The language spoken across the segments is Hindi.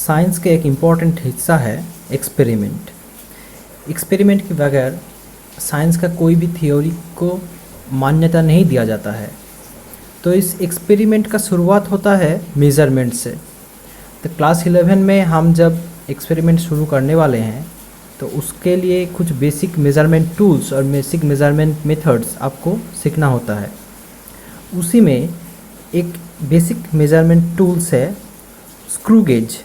साइंस का एक इम्पॉर्टेंट हिस्सा है एक्सपेरिमेंट। एक्सपेरिमेंट के बगैर साइंस का कोई भी थ्योरी को मान्यता नहीं दिया जाता है। तो इस एक्सपेरिमेंट का शुरुआत होता है मेज़रमेंट से। तो क्लास 11 में हम जब एक्सपेरिमेंट शुरू करने वाले हैं तो उसके लिए कुछ बेसिक मेज़रमेंट टूल्स और बेसिक मेज़रमेंट मेथड्स आपको सीखना होता है। उसी में एक बेसिक मेज़रमेंट टूल्स है स्क्रू गेज।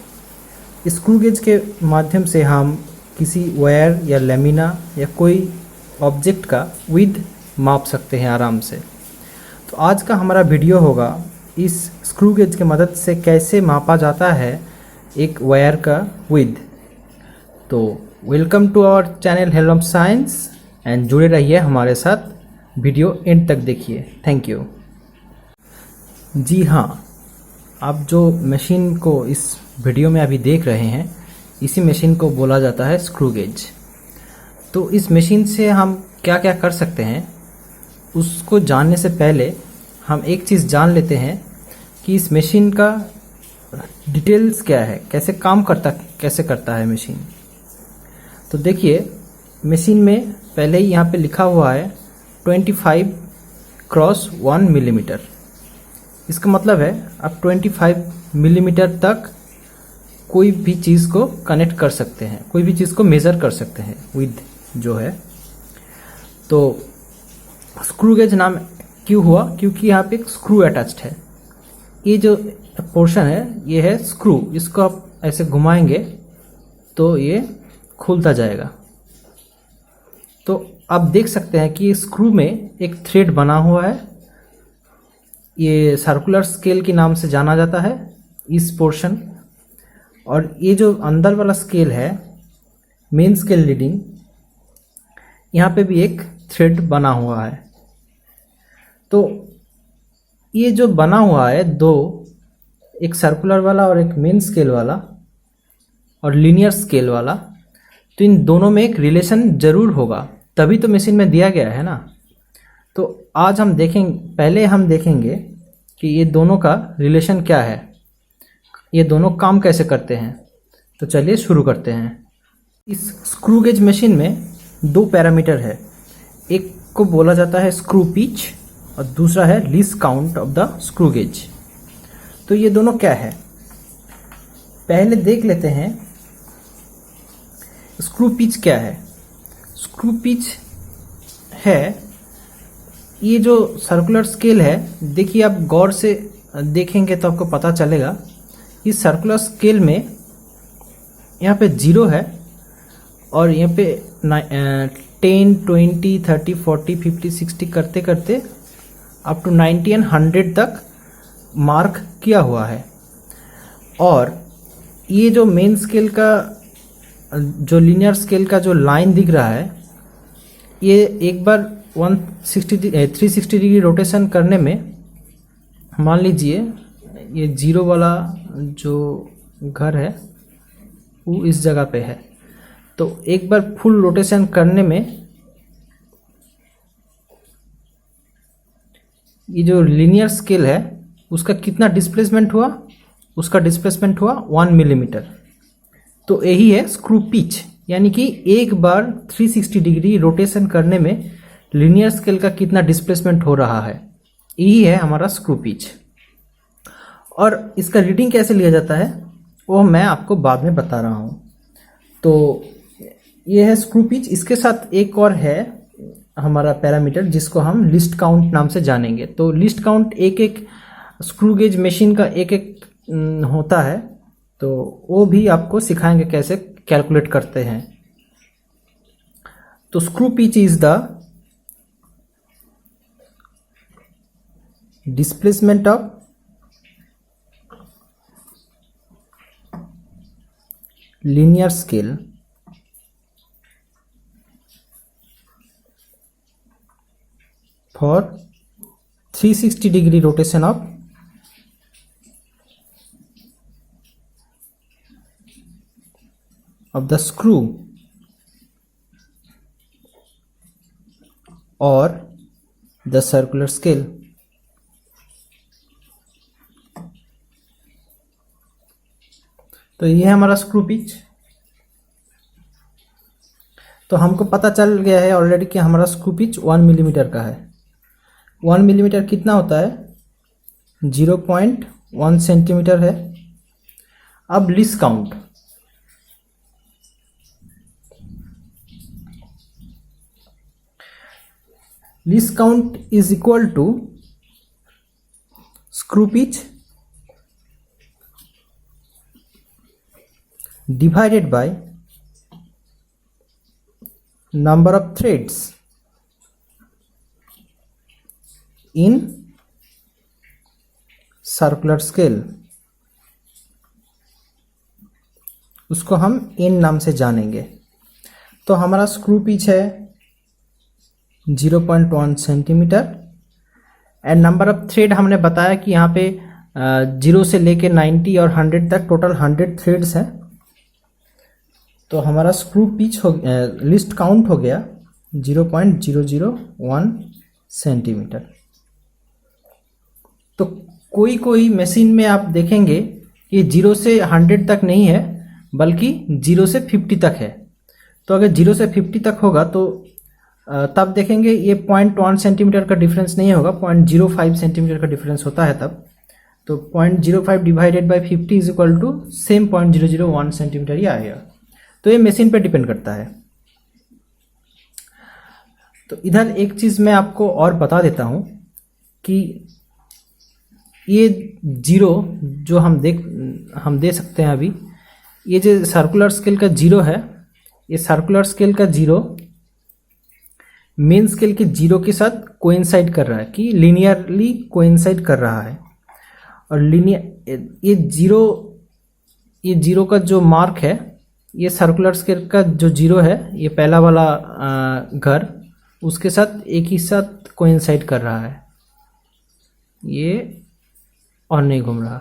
स्क्रू गेज के माध्यम से हम किसी वायर या लेमिना या कोई ऑब्जेक्ट का विड्थ माप सकते हैं आराम से। तो आज का हमारा वीडियो होगा इस स्क्रू गेज की मदद से कैसे मापा जाता है एक वायर का विड्थ। तो welcome to our channel help science and जुड़े रहिए हमारे साथ, वीडियो एंड तक देखिए। Thank you. जी हाँ, आप जो मशीन को इस वीडियो में अभी देख रहे हैं, इसी मशीन को बोला जाता है स्क्रू गेज। तो इस मशीन से हम क्या क्या कर सकते हैं उसको जानने से पहले हम एक चीज़ जान लेते हैं कि इस मशीन का डिटेल्स क्या है, कैसे काम कैसे करता है मशीन। तो देखिए, मशीन में पहले ही यहाँ पे लिखा हुआ है 25x1 मिलीमीटर। इसका मतलब है आप 25 मिलीमीटर तक कोई भी चीज़ को कनेक्ट कर सकते हैं, कोई भी चीज़ को मेज़र कर सकते हैं विद जो है। तो स्क्रू गेज नाम क्यों हुआ? क्योंकि यहाँ पे एक स्क्रू अटैच्ड है। ये जो पोर्शन है ये है स्क्रू। इसको आप ऐसे घुमाएंगे तो ये खुलता जाएगा। तो आप देख सकते हैं कि स्क्रू में एक थ्रेड बना हुआ है। ये सर्कुलर स्केल के नाम से जाना जाता है इस पोर्शन। और ये जो अंदर वाला स्केल है मेन स्केल रीडिंग, यहाँ पे भी एक थ्रेड बना हुआ है। तो ये जो बना हुआ है दो, एक सर्कुलर वाला और एक मेन स्केल वाला और लीनियर स्केल वाला, तो इन दोनों में एक रिलेशन जरूर होगा, तभी तो मशीन में दिया गया है ना। तो आज हम पहले हम देखेंगे कि ये दोनों का रिलेशन क्या है, ये दोनों काम कैसे करते हैं। तो चलिए शुरू करते हैं। इस स्क्रू गेज मशीन में दो पैरामीटर है, एक को बोला जाता है स्क्रू पिच और दूसरा है least count of the screw gauge. तो ये दोनों क्या है, पहले देख लेते हैं स्क्रू पिच क्या है। स्क्रू पिच है ये जो सर्कुलर स्केल है, देखिए आप गौर से देखेंगे तो आपको पता चलेगा इस सर्कुलर स्केल में यहाँ पे 0 है और यहाँ पे 10, 20, 30, 40, 50, 60 करते करते अप टू 90 एंड 100 तक मार्क किया हुआ है। और ये जो मेन स्केल का जो लीनियर स्केल का जो लाइन दिख रहा है, ये एक बार 360 डिग्री रोटेशन करने में, मान लीजिए ये 0 वाला जो घर है वो इस जगह पे है, तो एक बार फुल रोटेशन करने में ये जो लीनियर स्केल है उसका कितना डिस्प्लेसमेंट हुआ, उसका डिस्प्लेसमेंट हुआ 1 मिलीमीटर। तो यही है स्क्रू पिच, यानी कि एक बार 360 डिग्री रोटेशन करने में लीनियर स्केल का कितना डिस्प्लेसमेंट हो रहा है, यही है हमारा स्क्रू पिच। और इसका रीडिंग कैसे लिया जाता है वो मैं आपको बाद में बता रहा हूँ। तो ये है स्क्रू पिच। इसके साथ एक और है हमारा पैरामीटर जिसको हम लिस्ट काउंट नाम से जानेंगे। तो लिस्ट काउंट एक एक स्क्रू गेज मशीन का एक एक होता है, तो वो भी आपको सिखाएंगे कैसे कैलकुलेट करते हैं। तो screw pitch is the displacement of linear scale for 360 degree rotation of the screw or the circular scale। तो ये है हमारा स्क्रू पिच। तो हमको पता चल गया है ऑलरेडी कि हमारा स्क्रू पिच 1 मिलीमीटर का है। 1 मिलीमीटर कितना होता है? 0.1 सेंटीमीटर है। अब least count, least count is equal to screw pitch divided by number of threads in circular scale। उसको हम n नाम से जानेंगे। तो हमारा स्क्रू पिच है 0.1 centimetre and number of thread हमने बताया कि यहाँ पे 0 से लेके 90 और 100 तक टोटल 100 थ्रेड्स हैं। तो हमारा स्क्रू पिच हो लिस्ट काउंट हो गया 0.001 सेंटीमीटर। तो कोई कोई मशीन में आप देखेंगे कि 0 से 100 तक नहीं है बल्कि 0 से 50 तक है। तो अगर 0 से 50 तक होगा तो तब देखेंगे ये 0.1 सेंटीमीटर का डिफरेंस नहीं होगा, 0.05 सेंटीमीटर का डिफरेंस होता है तब। तो 0.05 divided by 50 is equal to same 0.001 centimetre ही आएगा। तो ये मशीन पे डिपेंड करता है। तो इधर एक चीज मैं आपको और बता देता हूं कि ये जीरो जो हम दे सकते हैं अभी, ये जो सर्कुलर स्केल का जीरो है, ये सर्कुलर स्केल का जीरो मेन स्केल के जीरो के साथ कोइंसाइड कर रहा है, कि लीनियरली कोइंसाइड कर रहा है। और लीनियर ये जीरो का जो मार्क है, ये सर्कुलर स्केल का जो जीरो है, ये पहला वाला घर उसके साथ एक ही साथ कोइंसाइड कर रहा है, ये और नहीं घूम रहा।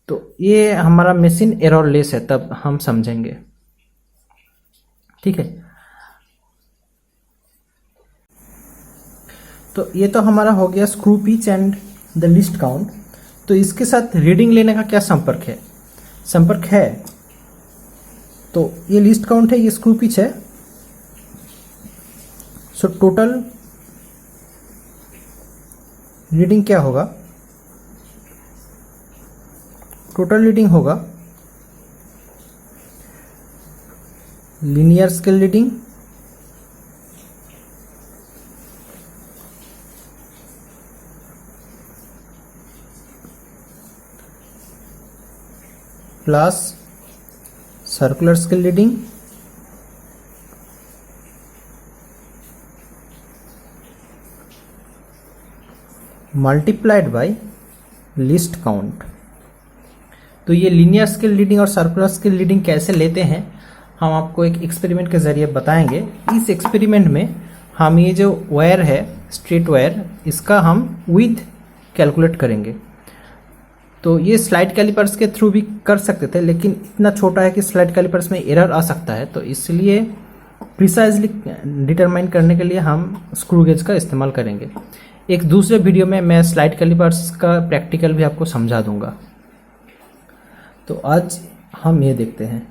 तो ये हमारा मशीन एररलेस है, तब हम समझेंगे। ठीक है, तो ये तो हमारा हो गया screw pitch and the list count. तो इसके साथ रीडिंग लेने का क्या संपर्क है? तो ये लिस्ट काउंट है, ये स्क्रू पिच है। सो टोटल रीडिंग क्या होगा? टोटल रीडिंग होगा linear scale reading plus circular scale reading multiplied by list count. तो ये लीनियर स्केल रीडिंग और सर्कुलर स्केल रीडिंग कैसे लेते हैं, हम आपको एक एक्सपेरिमेंट के जरिए बताएंगे। इस एक्सपेरिमेंट में हम ये जो वायर है, स्ट्रेट वायर, इसका हम विड्थ कैलकुलेट करेंगे। तो ये स्लाइड कैलिपर्स के थ्रू भी कर सकते थे, लेकिन इतना छोटा है कि स्लाइड कैलिपर्स में एरर आ सकता है। तो इसलिए प्रिसाइजली डिटरमाइन करने के लिए हम स्क्रू गेज का इस्तेमाल करेंगे। एक दूसरे वीडियो में मैं स्लाइड कैलिपर्स का प्रैक्टिकल भी आपको समझा दूंगा। तो आज हम ये देखते हैं।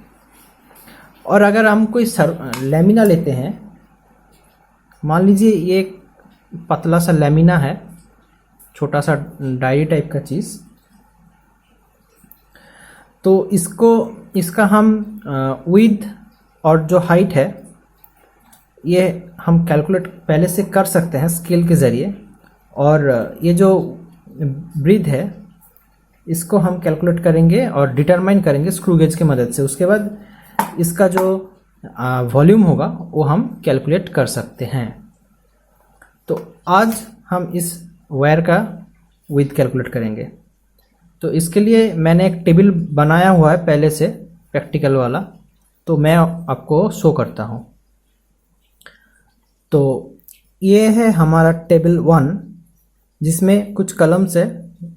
और अगर हम कोई लैमिना लेते हैं, मान लीजिए ये एक पतला सा लैमिना है, छोटा सा डायरी टाइप का चीज़। तो इसका हम विड्थ और जो हाइट है ये हम कैलकुलेट पहले से कर सकते हैं स्केल के ज़रिए। और ये जो ब्रीथ है इसको हम कैलकुलेट करेंगे और डिटरमाइन करेंगे स्क्रू गेज की मदद से। उसके बाद इसका जो वॉल्यूम होगा वो हम कैलकुलेट कर सकते हैं। तो आज हम इस वायर का विड्थ कैलकुलेट करेंगे। तो इसके लिए मैंने एक टेबल बनाया हुआ है पहले से, प्रैक्टिकल वाला। तो मैं आपको शो करता हूँ। तो ये है हमारा टेबल 1, जिसमें कुछ कलम्स है।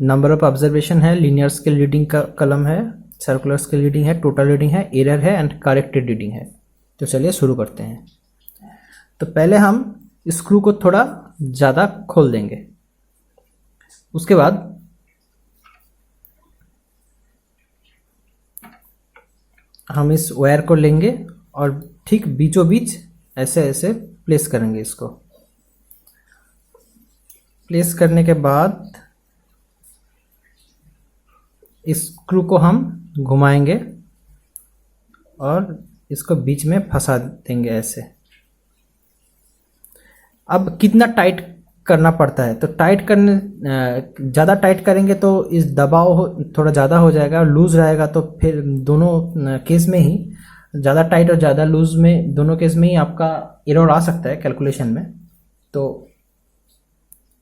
नंबर ऑफ ऑब्जर्वेशन है, लीनियर स्केल रीडिंग का कलम है, सर्कुलर स्केल रीडिंग है, टोटल रीडिंग है, एरर है एंड करेक्टेड रीडिंग है। तो चलिए शुरू करते हैं। तो पहले हम स्क्रू को थोड़ा ज़्यादा खोल देंगे। उसके बाद हम इस वायर को लेंगे और ठीक बीचों बीच ऐसे ऐसे प्लेस करेंगे। इसको प्लेस करने के बाद इस स्क्रू को हम घुमाएंगे और इसको बीच में फंसा देंगे ऐसे। अब कितना टाइट करना पड़ता है, तो टाइट करने ज़्यादा टाइट करेंगे तो इस दबाव थोड़ा ज़्यादा हो जाएगा, और लूज़ रहेगा तो फिर दोनों केस में ही, ज़्यादा टाइट और ज़्यादा लूज़ में दोनों केस में ही आपका एरर आ सकता है कैलकुलेशन में। तो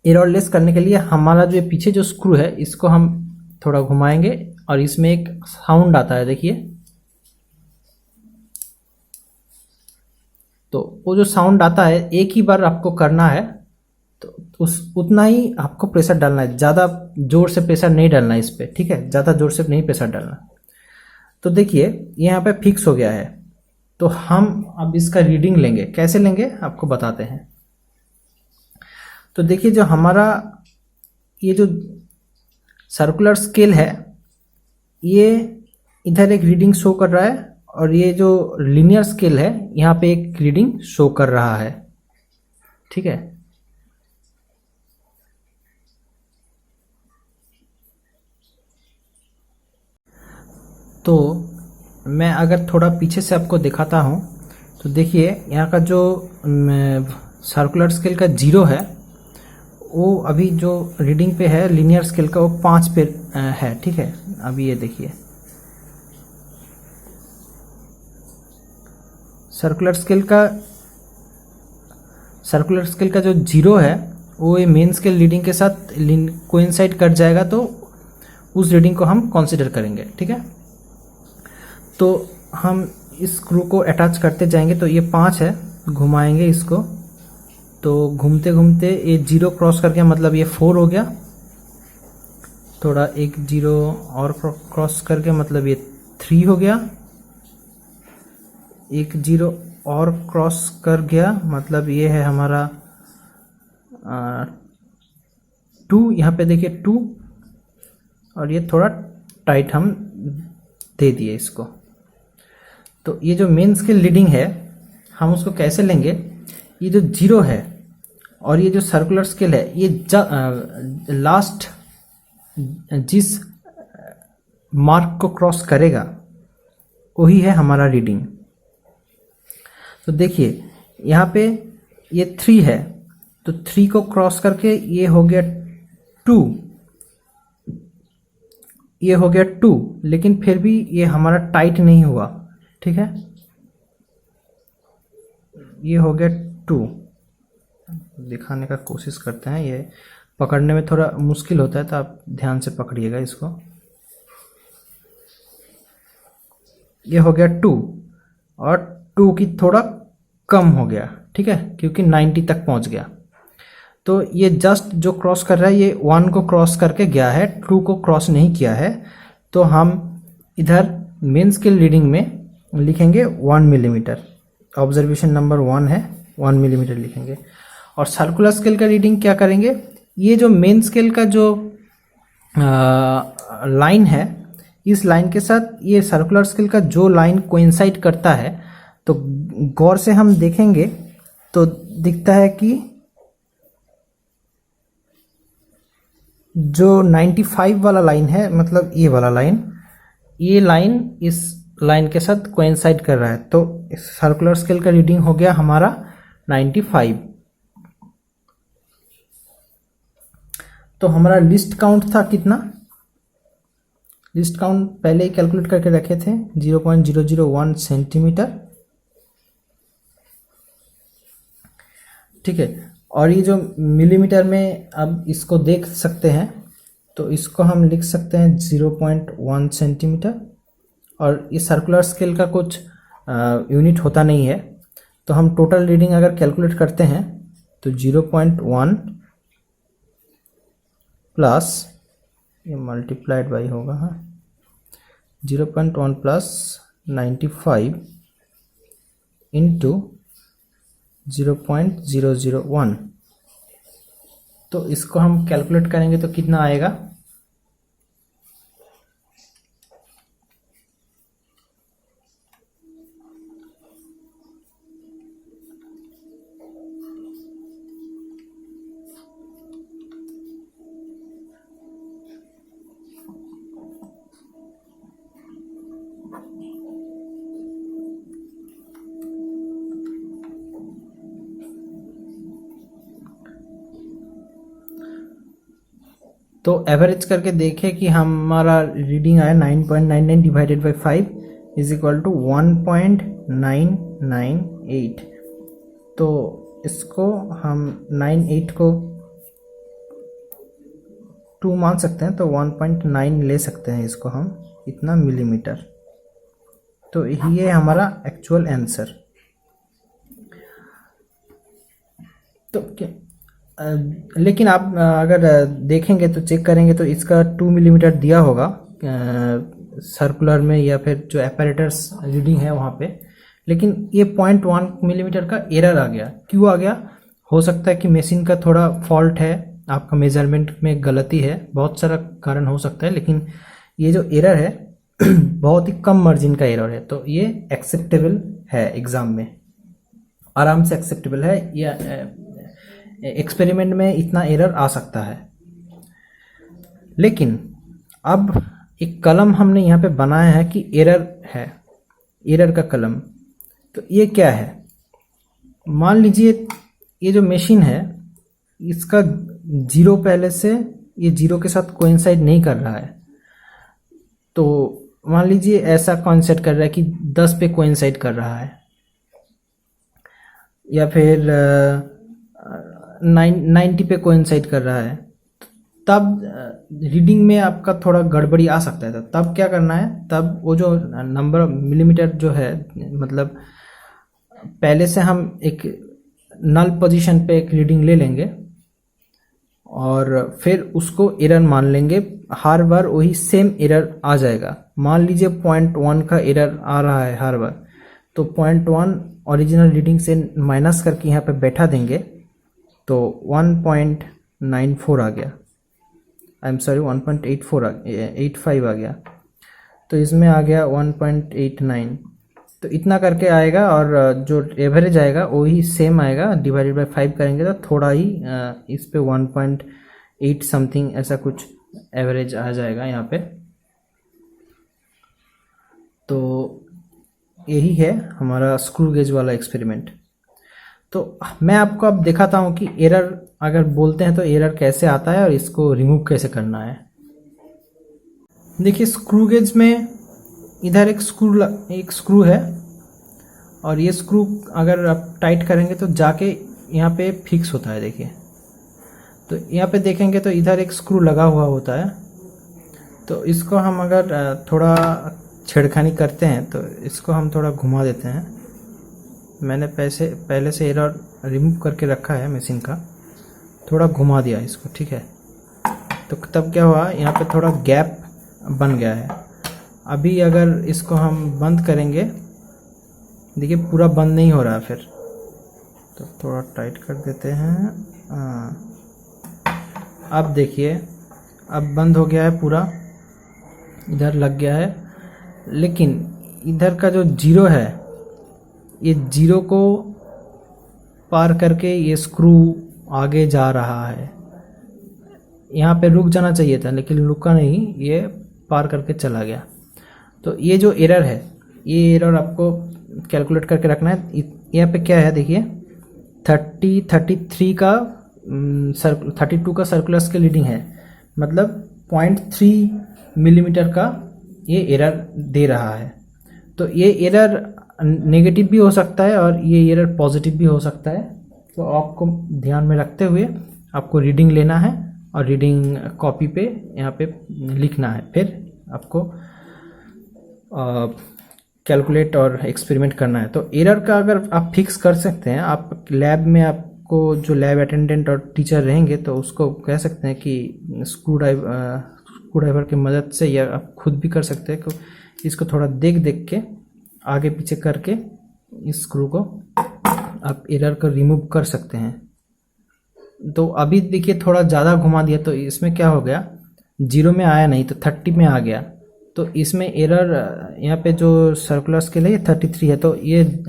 एरर लेस करने के लिए हमारा जो पीछे जो स्क्रू है इसको हम थोड़ा घुमाएंगे और इसमें एक साउंड आता है, देखिए। तो वो जो साउंड आता है एक ही बार आपको करना है, तो उतना ही आपको प्रेशर डालना है, ज़्यादा जोर से प्रेशर नहीं डालना है इस पर, ठीक है, ज़्यादा जोर से नहीं प्रेशर डालना। तो देखिए यहाँ पे फिक्स हो गया है। तो हम अब इसका रीडिंग लेंगे, कैसे लेंगे आपको बताते हैं। तो देखिए जो हमारा ये जो सर्कुलर स्केल है, ये इधर एक रीडिंग शो कर रहा है, और ये जो लीनियर स्केल है यहाँ पे एक रीडिंग शो कर रहा है, ठीक है। तो मैं अगर थोड़ा पीछे से आपको दिखाता हूँ, तो देखिए यहाँ का जो सर्कुलर स्केल का 0 है, वो अभी जो रीडिंग पे है लीनियर स्केल का, वो 5 पे है, ठीक है। अभी ये देखिए सर्कुलर स्केल का जो 0 है वो ये मेन स्केल रीडिंग के साथ कोइंसाइड कर जाएगा, तो उस रीडिंग को हम कंसीडर करेंगे, ठीक है। तो हम इस स्क्रू को अटैच करते जाएंगे। तो ये 5 है, घुमाएंगे इसको, तो घूमते घूमते ये 0 क्रॉस करके मतलब ये 4 हो गया। थोड़ा एक 0 और क्रॉस करके मतलब ये 3 हो गया। एक 0 और क्रॉस कर गया मतलब ये है हमारा 2। यहाँ पे देखिए 2, और ये थोड़ा टाइट हम दे दिए इसको। तो ये जो मेन स्केल रीडिंग है हम उसको कैसे लेंगे, ये जो 0 है और ये जो सर्कुलर स्केल है, ये लास्ट जिस मार्क को क्रॉस करेगा वही है हमारा रीडिंग। तो देखिए यहाँ पे ये 3 है, तो 3 को क्रॉस करके ये हो गया 2, ये हो गया 2, लेकिन फिर भी ये हमारा टाइट नहीं हुआ, ठीक है। ये हो गया 2। दिखाने का कोशिश करते हैं, ये पकड़ने में थोड़ा मुश्किल होता है तो आप ध्यान से पकड़िएगा इसको। ये हो गया 2, और 2 की थोड़ा कम हो गया, ठीक है, क्योंकि 90 तक पहुंच गया। तो ये जस्ट जो क्रॉस कर रहा है ये 1 को क्रॉस करके गया है, 2 को क्रॉस नहीं किया है। तो हम इधर मेन स्केल रीडिंग में लिखेंगे 1 मिलीमीटर। ऑब्जर्वेशन नंबर 1 है, 1 मिलीमीटर लिखेंगे। और सर्कुलर स्केल का रीडिंग क्या करेंगे, ये जो मेन स्केल का जो लाइन है, इस लाइन के साथ ये सर्कुलर स्केल का जो लाइन कोइंसाइड करता है, तो गौर से हम देखेंगे तो दिखता है कि जो 95 वाला लाइन है, मतलब ये वाला लाइन, ये लाइन इस लाइन के साथ कोइंसाइड कर रहा है। तो इस सर्कुलर स्केल का रीडिंग हो गया हमारा 95। तो हमारा लिस्ट काउंट था कितना, लिस्ट काउंट पहले ही कैलकुलेट करके रखे थे 0.001 सेंटीमीटर, ठीक है। और ये जो मिलीमीटर में अब इसको देख सकते हैं, तो इसको हम लिख सकते हैं 0.1 सेंटीमीटर। और ये सर्कुलर स्केल का कुछ यूनिट होता नहीं है, तो हम टोटल रीडिंग अगर कैलकुलेट करते हैं तो 0.1 प्लस ये मल्टीप्लाइड बाई होगा, हाँ, 0.1 प्लस 95 इंटू 0.001। तो इसको हम कैलकुलेट करेंगे तो कितना आएगा, तो एवरेज करके देखें कि हमारा रीडिंग आया 9.99 divided by 5 is equal to 1.998। तो इसको हम 98 को 2 मान सकते हैं, तो 1.9 ले सकते हैं इसको हम, इतना मिलीमीटर। तो ये हमारा एक्चुअल आंसर। तो लेकिन आप अगर देखेंगे तो चेक करेंगे तो इसका 2 मिलीमीटर दिया होगा सर्कुलर में या फिर जो एपैरेटस रीडिंग है वहाँ पे, लेकिन ये 0.1 मिलीमीटर का एरर आ गया। क्यों आ गया? हो सकता है कि मशीन का थोड़ा फॉल्ट है, आपका मेजरमेंट में गलती है, बहुत सारा कारण हो सकता है, लेकिन ये जो एरर है बहुत ही कम मार्जिन का एरर है, तो ये एक्सेप्टेबल है, एग्ज़ाम में आराम से एक्सेप्टेबल है, या एक्सपेरिमेंट में इतना एरर आ सकता है। लेकिन अब एक कलम हमने यहाँ पे बनाया है कि एरर है, एरर का कलम। तो ये क्या है? मान लीजिए ये जो मशीन है इसका जीरो पहले से ये जीरो के साथ कोइंसाइड नहीं कर रहा है, तो मान लीजिए ऐसा कोइंसाइड कर रहा है कि 10 पे कोइंसाइड कर रहा है, या फिर 90 पे कोइंसाइड कर रहा है, तब रीडिंग में आपका थोड़ा गड़बड़ी आ सकता है। तब क्या करना है? तब वो जो नंबर मिलीमीटर जो है, मतलब पहले से हम एक नल पोजीशन पे एक रीडिंग ले लेंगे और फिर उसको एरर मान लेंगे। हर बार वही सेम एरर आ जाएगा। मान लीजिए 0.1 का एरर आ रहा है हर बार, तो 0.1 ओरिजिनल रीडिंग से माइनस करके यहाँ पे बैठा देंगे, तो 1.94 आ गया, आई एम सॉरी 1.85 आ गया, तो इसमें आ गया 1.89। तो इतना करके आएगा और जो एवरेज आएगा वही सेम आएगा, डिवाइडेड बाय 5 करेंगे तो थोड़ा ही इस पे 1.8 समथिंग ऐसा कुछ एवरेज आ जाएगा यहाँ पे। तो यही है हमारा स्क्रू गेज वाला एक्सपेरिमेंट। तो मैं आपको अब दिखाता हूँ कि एरर अगर बोलते हैं तो एरर कैसे आता है और इसको रिमूव कैसे करना है। देखिए स्क्रू गेज में इधर एक स्क्रू है और ये स्क्रू अगर आप टाइट करेंगे तो जाके यहाँ पे फिक्स होता है। देखिए तो यहाँ पे देखेंगे तो इधर एक स्क्रू लगा हुआ होता है, तो इसको हम अगर थोड़ा छेड़खानी करते हैं तो इसको हम थोड़ा घुमा देते हैं। मैंने पहले से एरर रिमूव करके रखा है मशीन का, थोड़ा घुमा दिया इसको, ठीक है। तो तब क्या हुआ, यहाँ पे थोड़ा गैप बन गया है। अभी अगर इसको हम बंद करेंगे, देखिए पूरा बंद नहीं हो रहा है, फिर तो थोड़ा टाइट कर देते हैं। अब देखिए अब बंद हो गया है पूरा, इधर लग गया है, लेकिन इधर का जो जीरो है, ये जीरो को पार करके ये स्क्रू आगे जा रहा है। यहाँ पे रुक जाना चाहिए था लेकिन रुका नहीं, ये पार करके चला गया। तो ये जो एरर है, ये एरर आपको कैलकुलेट करके रखना है। यहाँ पे क्या है देखिए 33 का 32 का सर्कुलर स्केल रीडिंग है, मतलब 0.3 मिलीमीटर का ये एरर दे रहा है। तो ये एरर नेगेटिव भी हो सकता है और ये एरर पॉजिटिव भी हो सकता है। तो आपको ध्यान में रखते हुए आपको रीडिंग लेना है और रीडिंग कॉपी पे यहाँ पे लिखना है, फिर आपको कैलकुलेट और एक्सपेरिमेंट करना है। तो एरर का अगर आप फिक्स कर सकते हैं, आप लैब में आपको जो लैब अटेंडेंट और टीचर रहेंगे तो उसको कह सकते हैं कि स्क्रू ड्राइवर की मदद से, या आप खुद भी कर सकते हैं, कि इसको थोड़ा देख के आगे पीछे करके इस स्क्रू को आप एरर को रिमूव कर सकते हैं। तो अभी देखिए थोड़ा ज़्यादा घुमा दिया तो इसमें क्या हो गया, जीरो में आया नहीं तो 30 में आ गया। तो इसमें एरर यहाँ पे जो सर्कुलर स्केल है ये 33 है, तो ये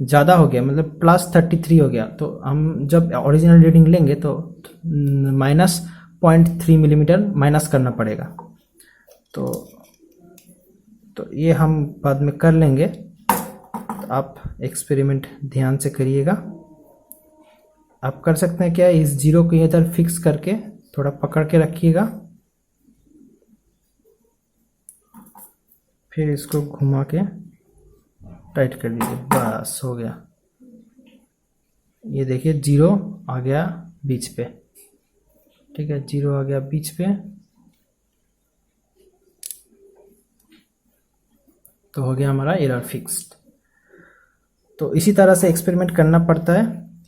ज़्यादा हो गया, मतलब +33 हो गया। तो हम जब ओरिजिनल रीडिंग लेंगे तो -0.3 मिलीमीटर माइनस करना पड़ेगा। तो ये हम बाद में कर लेंगे। तो आप एक्सपेरिमेंट ध्यान से करिएगा। आप कर सकते हैं क्या, इस जीरो को इधर फिक्स करके थोड़ा पकड़ के रखिएगा फिर इसको घुमा के टाइट कर दीजिए, बस हो गया। ये देखिए 0 आ गया बीच पे, ठीक है, 0 आ गया बीच पे। तो हो गया हमारा एरर फिक्स्ड। तो इसी तरह से एक्सपेरिमेंट करना पड़ता है।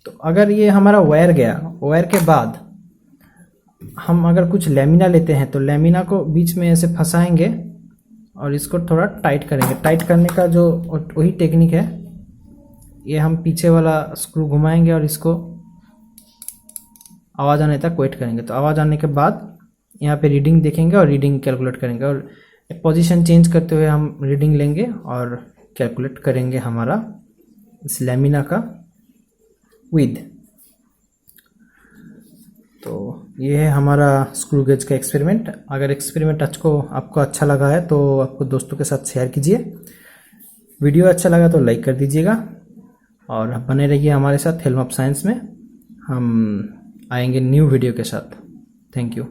तो अगर ये हमारा वायर गया, वायर के बाद हम अगर कुछ लैमिना लेते हैं तो लैमिना को बीच में ऐसे फंसाएंगे और इसको थोड़ा टाइट करेंगे। टाइट करने का जो वही टेक्निक है, ये हम पीछे वाला स्क्रू घुमाएंगे और इसको आवाज़ आने तक वेट करेंगे। तो आवाज़ आने के बाद यहाँ पे रीडिंग देखेंगे और रीडिंग कैलकुलेट करेंगे, और पोजीशन चेंज करते हुए हम रीडिंग लेंगे और कैलकुलेट करेंगे हमारा इस लैमिना का विद। तो ये है हमारा स्क्रू गेज का एक्सपेरिमेंट। अगर एक्सपेरिमेंट आपको अच्छा लगा है तो आपको दोस्तों के साथ शेयर कीजिए। वीडियो अच्छा लगा तो लाइक कर दीजिएगा और बने रहिए हमारे साथ हेल्म ऑफ साइंस में। हम आएंगे न्यू वीडियो के साथ। Thank you.